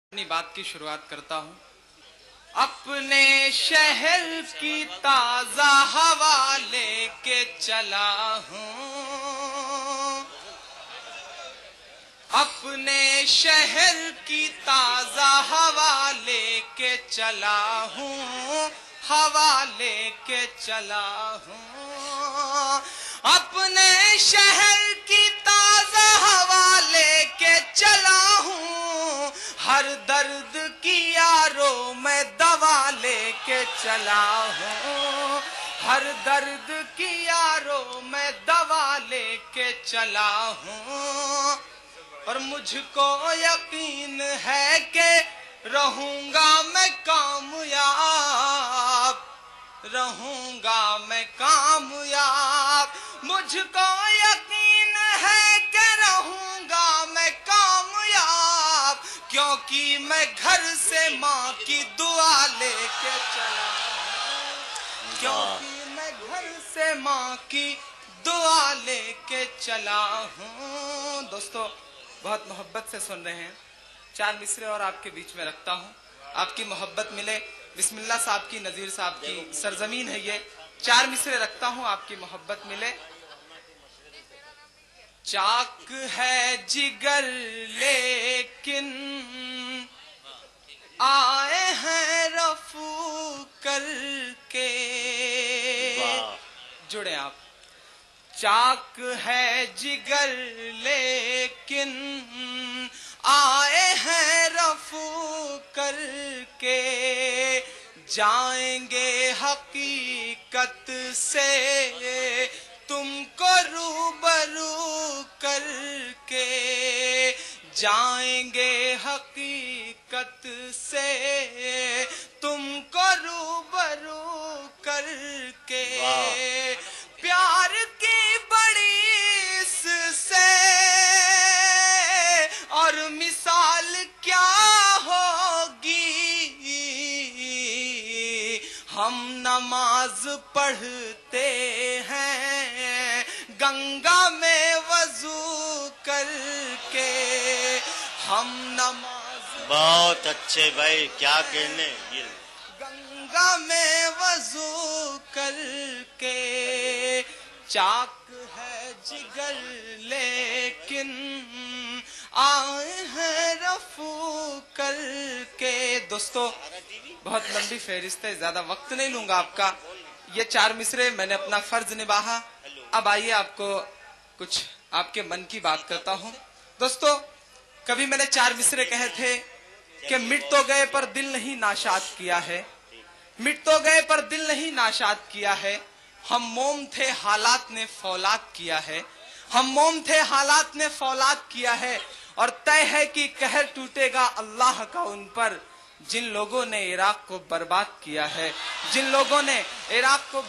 अपनी बात की शुरुआत करता हूँ। अपने शहर की ताजा हवा लेके चला हूँ, अपने शहर की ताजा हवा लेके चला हूँ, हवा लेके चला हूँ। अपने शहर की ताजा हवा लेके चला हूँ, हर दर्द की यारों में दवा लेके चला हूँ, हर दर्द की यारों में दवा लेके चला हूँ। और मुझको यकीन है कि रहूंगा मैं कामयाब, रहूंगा मैं कामयाब। मुझको यकीन है कि रहूंगा मैं कामयाब, क्योंकि मैं घर से माँ की दुआ लेके चला हूँ, क्योंकि मैं घर से माँ की दुआ लेके चला हूँ। दोस्तों, बहुत मोहब्बत से सुन रहे हैं। चार मिसरे और आपके बीच में रखता हूँ, आपकी मोहब्बत मिले। बिस्मिल्लाह साहब की, नजीर साहब की सरजमीन है ये। चार मिसरे रखता हूँ, आपकी मोहब्बत मिले। चाक है जिगर लेकिन आए हैं रफू करके, जुड़े आप। चाक है जिगर लेकिन आए हैं रफू करके, जाएंगे हकीकत से तुमको रूबरू करके, जाएंगे हकीकत से तुमको रूबरू करके। प्यार की बड़ी इससे और मिसाल क्या होगी, हम नमाज पढ़ते हैं गंगा में वजू करके, हम नमाज। बहुत अच्छे भाई, क्या कहने। गंगा में वजू करके, चाक है जिगर लेकिन आए हैं रफू करके। दोस्तों, बहुत लंबी फहरिस्त है, ज्यादा वक्त नहीं लूंगा आपका। ये चार मिसरे मैंने अपना फर्ज निभाया। अब आइए आपको कुछ आपके मन की बात करता हूँ। दोस्तों, कभी मैंने चार मिसरे कहे थे कि मिट तो गए पर दिल नहीं नाशाद किया है, मिट तो गए पर दिल नहीं नाशाद किया है। हम मोम थे हालात ने फौलाद किया है, हम मोम थे हालात ने फौलाद किया है। और तय है कि कहर टूटेगा अल्लाह का उन पर, जिन लोगों ने इराक को बर्बाद किया है, जिन लोगों ने इराक को